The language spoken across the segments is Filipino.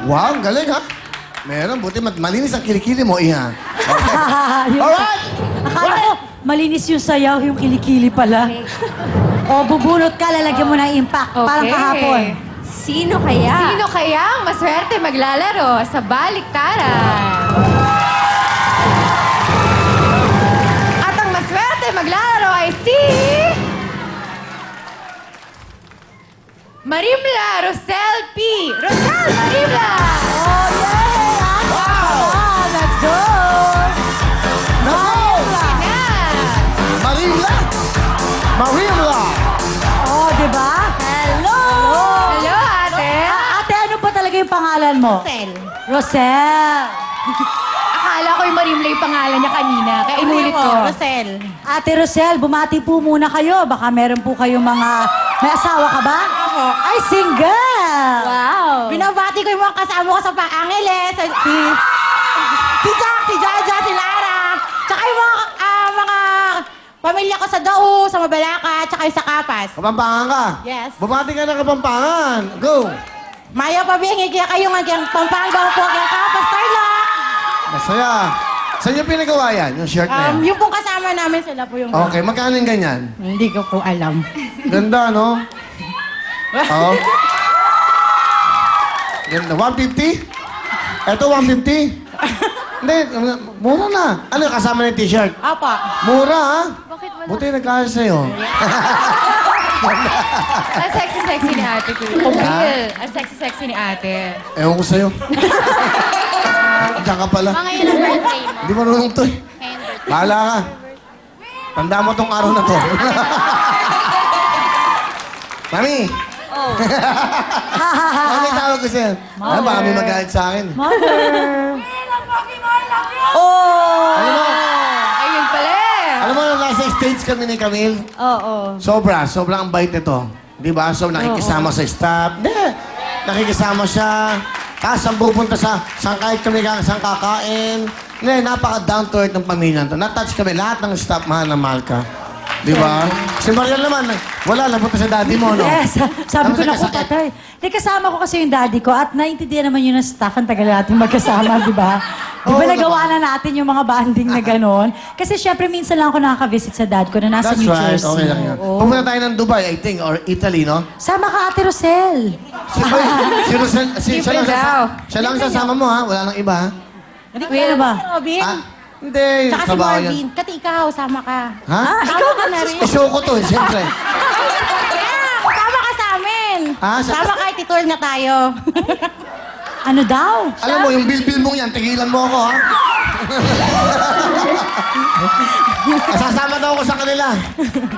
Wow, galing ha? Meron, buti malinis ang kilikili mo, Iha. Alright! Akala ko, malinis yung sayaw, yung kilikili pala. O, bubunot ka, lalagyan mo ng impact. Parang kahapon. Sino kaya? Sino kaya ang maswerte maglalaro sa baliktaran? At ang maswerte maglalaro ay si... Marimla Rosel P. Rosel Marimla! Oh, yay! Wow! Let's go! Marimla! Marimla! Oh, di ba? Hello! Hello, ate! Ate, ano ba talaga yung pangalan mo? Rosel. Rosel. Akala ko yung Marimla yung pangalan niya kanina, kaya inulit ko. Rosel. Ate Rosel, bumati po muna kayo. Baka meron po kayong mga... May asawa ka ba? Ako. Ay, single! Wow! Binabati ko yung mga kasama ko sa Pangangeles. Si Jack, si Jaja, si Lara. Tsaka yung mga pamilya ko sa Dao, sa Mabalaka, tsaka yung sa Kapas. Kapampangan ka? Yes. Bumati ka ng Kapampangan. Go! Maya pa biyang kaya kayo ng Pampanga po, kaya Kapas, Tarlac. Masaya. Saan yung pinagawa yan? Yung shirt na yan? Yung pong kasama namin sila po yung... Okay, magkano yung ganyan? Hindi ko po alam. Ganda, no? Oo. Ganda. 150? Ito, 150? Hindi, mura na. Ano yung kasama ng t-shirt? Apa. Mura, ha? Bakit wala? Buti nagkasya sa'yo. Ang sexy-sexy ni ate ko. Bill, ang sexy-sexy ni ate. Ewan ko sa'yo. Diyan ka pala. Mga yun ang birthday mo. Hindi marunong to eh. Bahala ka. Tanda mo tong araw na to. Mami! Oh. Mami, tawag ko sa'yo. Ano ba kami magalit sa akin? Mother! Oh! Alam mo, Ayun pala eh. alam mo na nasa stage kami ni Camille? Oo. Sobrang bait nito. Di ba? So, nakikisama sa staff. Hindi. Nakikisama siya. Tapos, ang pupunta saan kahit kami saan kakain. Hindi, napaka-down to earth ng pamilya to. Na-touch kami. Lahat ng staff, mahal na mahal ka. Di ba? Si Mariel naman, wala, napunta sa daddy mo, no? Yes, sabi ko Ano na sa ko sakit? patay. Di kasama ko kasi yung daddy ko at naintindihan naman yun ng staff ang tagal natin magkasama, di ba? Di ba Oo nagawa naman. na natin yung mga banding na gano'n? Kasi syempre minsan lang ako nakaka-visit sa dad ko na nasa That's New right. Jersey. Okay lang yun. Oo. Pupunta tayo ng Dubai, I think, or Italy, no? Sama ka, Ate Rosel. Libre daw. Siya lang sasama mo, ha? Wala nang iba, ha? Hindi Ano ba? Robin. Ah, hindi. Tsaka si Trabaho yan. Marvin. Kati ikaw, sama ka. Ha? Ikaw ka na rin. Show ko to, siyempre. Sama ka sa amin. Ah, Sama ka, iti-tour na tayo. Ano daw? Alam mo, yung bil-bil mong yan, tigilan mo ako, ha? Sasama daw ako sa kanila.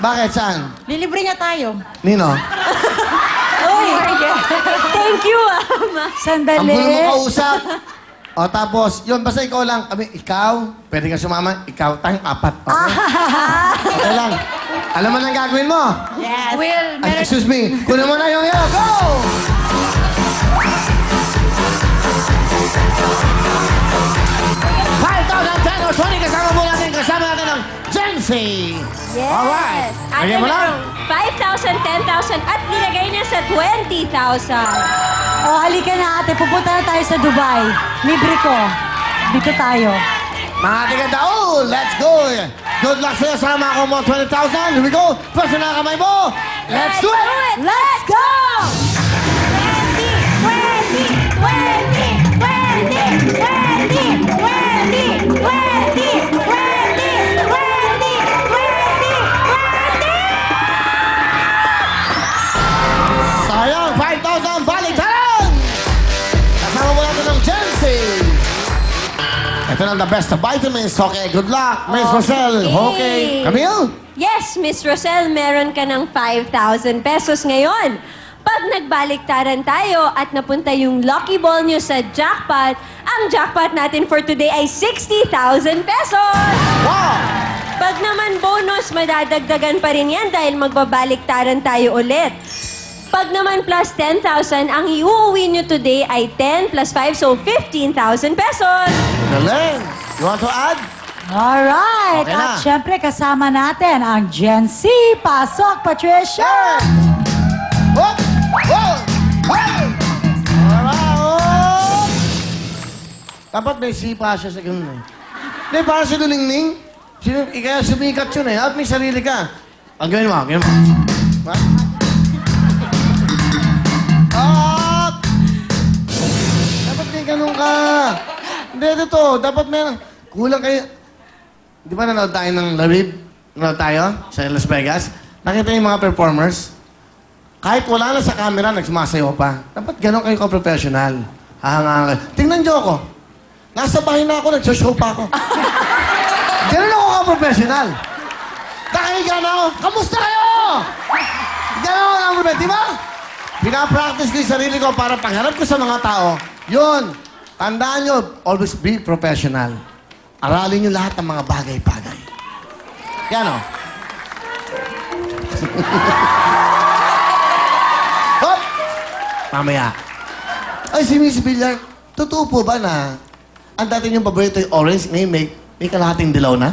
Bakit? Saan? Lilibre niya tayo. Nino? Uy! Thank you, Ma. Ang Sandali. gulo mo kausap. O tapos, yun, basta ikaw lang. Kami, ikaw, pwede ka sumama, ikaw, tayong apat. Okay? Okay lang. Alam mo na ang gagawin mo? Yes. Will, Ay, meron... excuse me. Kunin mo na yung hero. Go! $5,000 kasama mo natin. Kasama natin ang Jency. Yes. Alright. Ate, Lagyan mo lang. merong 5,000, 10,000 at nilagay niya sa 20,000. O, halika na, ate. Pupunta na tayo sa Dubai. Libre ko. Dito tayo. Mga tiganda, oh, let's go. Good luck sa'yo. Sama ako mo 20,000. Here we go. First na kamay mo. Let's do it. Let's go! 20, 20, 20, 20, 20, 20, 20, 20, 20. Sayang, 5,000 baliktaran! Kasama mo natin ng Jency. Ito na the best of vitamins. Okay, good luck. Miss Rosel. Okay. Camille? Yes, Miss Rosel, meron ka ng 5,000 pesos ngayon. Pag nagbaliktaran tayo at napunta yung lucky ball nyo sa jackpot, ang jackpot natin for today ay 60,000 pesos! Wow! Pag naman bonus, madadagdagan pa rin yan dahil magbabaliktaran tayo ulit. Pag naman plus 10,000, ang iuuwi nyo today ay 10 plus 5, so 15,000 pesos! Galing. You want to add? Alright. Okay na. At syempre, kasama natin ang Gen Z. Pasok, Patricia! Whoop! Whoa! Hey! Alright! Oh! Dapat may sipa siya sa ganun eh. Hindi, parang si Luningning. Kaya sumikat yun eh. At may sarili ka. Ang gawin mo, gawin mo. What? Up! Dapat may ganun ka. Hindi, ito. Dapat may... Kulang kayo. Di ba nanood tayo ng Larib? Nanood tayo sa Las Vegas? Nakita yung mga performers? Kahit wala na sa camera, nagsumasayaw pa. Dapat ganun kayo ka-professional. Hahanga kayo. Tingnan niyo ako. Nasa bahay na ako, nagsoshow pa ako. Ganun ako ka-professional. Nakahiga na ako. Kamusta kayo? Ganun ako ka-professional. Di ba? Pinapractice ko yung sarili ko para pagharap ko sa mga tao. Yun. Tandaan nyo, always be professional. Aralin nyo lahat ng mga bagay-bagay. Yan o. Hop! Mamaya. Ay, si Miss Villar, totoo po ba na ang dati niyong paborito yung orange, ngayon may kalahating dilaw na?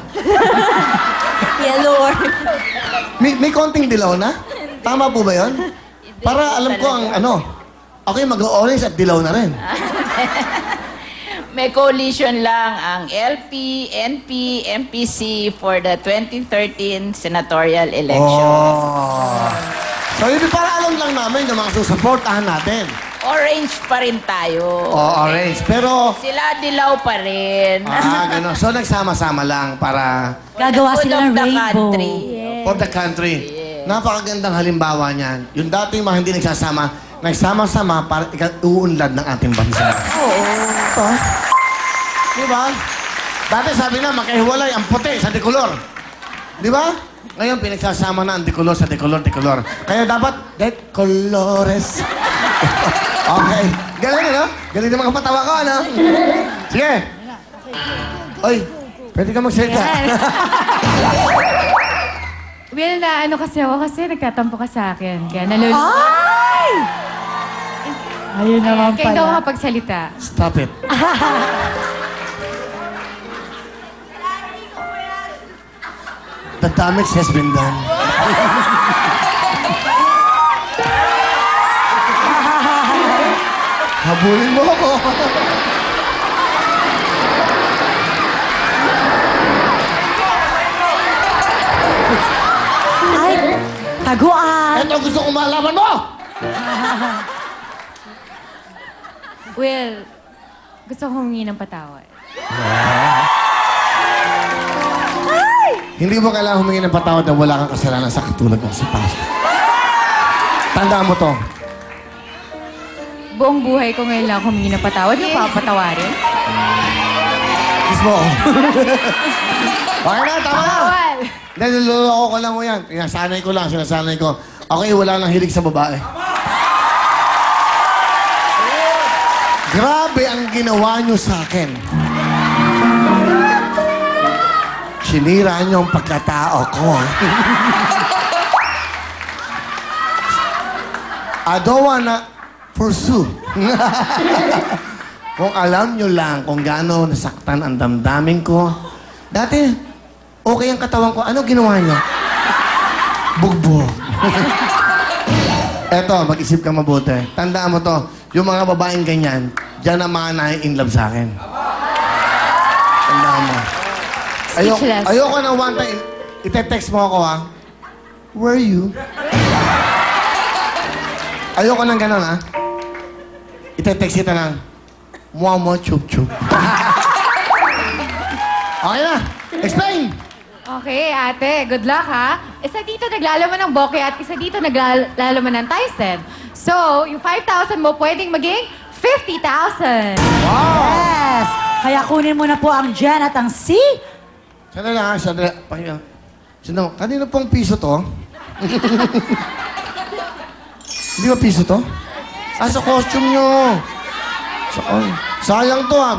Yellow or... May konting dilaw na? Tama po ba yun? Para alam ko ang ano. Okay, mag-orange at dilaw na rin. May coalition lang ang LP, NP, MPC for the 2013 senatorial elections. Oh. So, yun para alam lang namin yung mga susuportahan natin. Orange pa rin tayo. Oh, orange. Pero, Sila dilaw pa rin. gano'n. So, nagsama-sama lang para Gagawa For the sila good ng of the rainbow. country. for the country. Napakagandang halimbawa niyan. Yung dati mga hindi nagsasama, nagsama-sama para uunlad ng ating bansa. Oo. Di ba? Dati sabi na, makahiwalay ang puti sa dekolor. Di ba? Ngayon, pinagsasama na ang dekolor sa dekolor. Kaya dapat, decolores. Okay. Galing, ano? Galing ng mga patawa ko, ano? Sige. Oy, pwede ka magsalita. Will, na ano kasi ako kasi nagtatampo ka sa akin. Kaya nalulungkot. Ay! Ayun naman Kaya hindi ako pala. makapagsalita. Stop it. The damage has been done. Habulin mo ako. Ay, taguan. Ito gusto kong malaman mo! Will, gusto ko humingi ng patawad. Hindi mo kailangan humingi ng patawad na wala kang kasalanan sa katulad ng si Pastor. Tandaan mo to. Buong buhay ko ngayon lang ako humingi ng patawad. Yung papatawarin. Kiss mo ako. Okay na, tama na. Bawal! Niloloko ko lang mo yan. Sinasanay ko. Okay, wala nang hilig sa babae. Grabe ang ginawa nyo sa akin. Sinira nyo ang pagkatao ko. I don't wanna pursue. Kung alam nyo lang kung gaano nasaktan ang damdamin ko. Dati, okay ang katawan ko. Ano ginawa nyo? Bugbog. Eto, mag-isip ka mabuti. Tandaan mo to, yung mga babaeng ganyan, dyan ang mga nai-in love sa akin. Tandaan mo. Speechless. Ayoko na one time, ite-text mo ako ha. Where are you? Ayoko nang gano'n ha. Ite-text kita lang. Muamo chup-chup. Okay na. Explain! Okay, ate. Good luck, ha? Isa dito naglalaman ng Boke at isa dito naglalaman ng Tyson. So, yung 5,000 mo pwedeng maging 50,000. Yes! Kaya kunin mo na po ang Jen at ang C. Sandali lang ha. Sandali. Pakinggan. Sandali. Kanino pong piso to? Hindi ba piso to? Ah, sa costume nyo. Sayang to ha.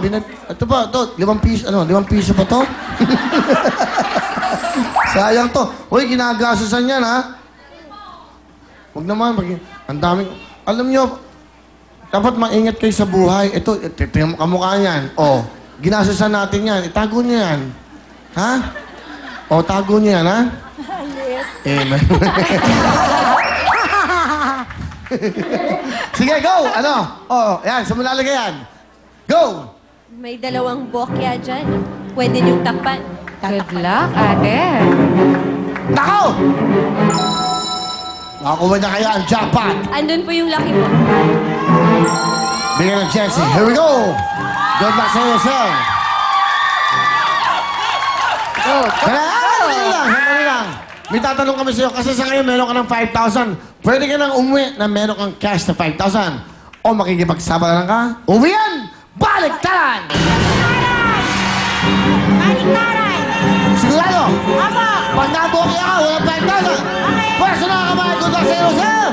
Ito ba? Ito. 5 piso. 5 piso ba to? Sayang to. Uy, ginagasosan yan ha. Huwag naman. Ang daming... Alam nyo, dapat maingat kayo sa buhay. Ito, kamukha yan. O, ginasosan natin yan. Itago nyo yan. Ha? O, tago nyo yan ha? Amen. Sige, go! Ano? Oh, yan. Sa malalagay yan. Go! May dalawang bokya dyan. Pwede niyong takpan. Good luck, ate. Nako! Nakakuha na kaya ang jackpot. Andun po yung lucky mo. Bigyan ng Jessie. Here we go! Good luck sa iyo, sir. Go. Sandali lang. May tatanong kami sa'yo kasi sa ngayon meron ka ng 5,000. Pwede ka nang umuwi na meron kang cash na 5,000. O makikipagsabalaran ka, uwi yan! Baliktaran! Baliktaran! Sigurado! Opo! Pag nabuki ka, walang 5,000. Pwesto na kabahay, good luck sa iyo, sir!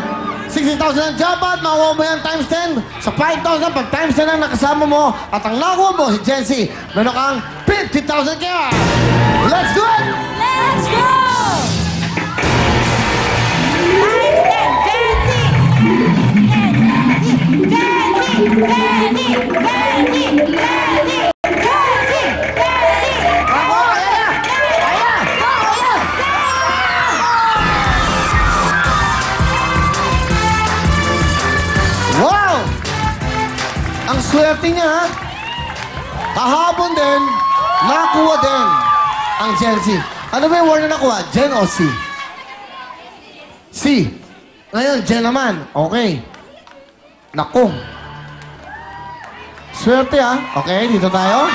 60,000 ang jackpot, makuha mo yan times 10. Sa 5,000, pag times 10 ang nakasama mo at ang nakuha mo si Jency, meron kang 50,000 cash! Let's do it! Let's go! Wow! Ang swerte niya, ha? Kahapon din, nakuha din ang Gen Z. Ano ba yung word na nakuha? Gen o C? C. Ngayon, Gen naman. Okay. Naku. Swerte, ha? Okay, dito tayo.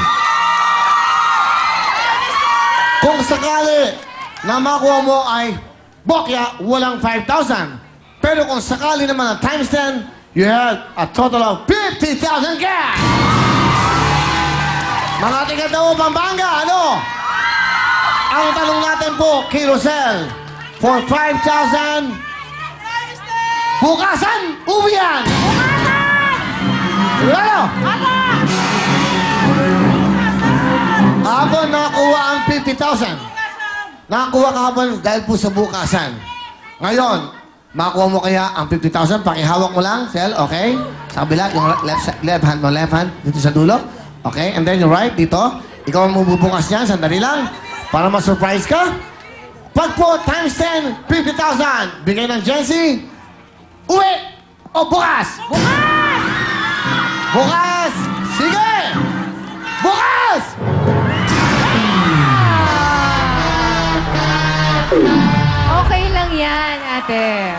Kung sakali na makuha mo ay bokya, walang 5,000. Pero kung sakali naman na times 10, you have a total of 50,000 cash! Mga tiga-daw, Pampanga, ano? Ang tanong natin po, kay Rosel, for 5,000, bukasan, uwi yan! Ano? Kahapon nakakuha ang 50,000. Nakakuha kahapon dahil po sa bukasan. Ngayon, makuha mo kaya ang 50,000, pakihawak mo lang, Sel, okay? Sa kabila, yung left hand mo, dito sa dulo. Okay, and then yung right, dito. Ikaw ang mabubukas niyan, sandali lang. Para ma-surprise ka. Pag po, times 10, 50,000. Bigay ng Jency. Uwi o bukas? Bukas! Bukas! Sige! Bukas! Okay lang yan, ate.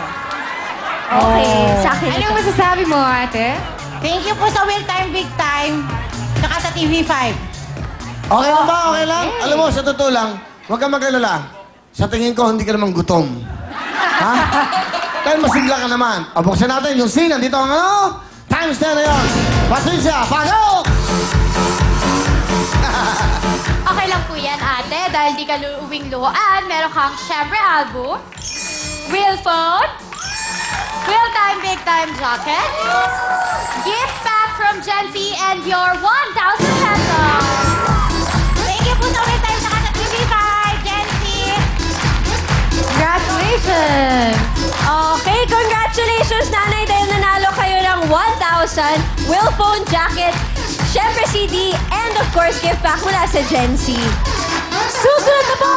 Okay, sa akin. Anong masasabi mo, ate? Thank you po sa Will Time Big Time. Tsaka sa TV5. Okay lang ba? Okay lang? Alam mo, sa totoo lang, huwag kang mag-alala. Sa tingin ko, hindi ka naman gutom. Ha? Dahil masigla ka naman. O, buksan natin yung scene. Nandito ang ano? Times 10 na yun. Patricia, pasok! Okay lang po yan, ate. Dahil di ka uwing luhoan, meron kang syempre album, wheel phone, wheel time, big time jacket, gift pack from Gen Z, and your 1,000 pesos. Thank you po sa Will Time tsaka sa TV5, Gen Z. Congratulations! Okay, congratulations, nanay. Dahil nanalo kayo ng 1,000 will phone jacket, syempre CD, and of course, gift pack mula sa Gen Z. Susunod na po,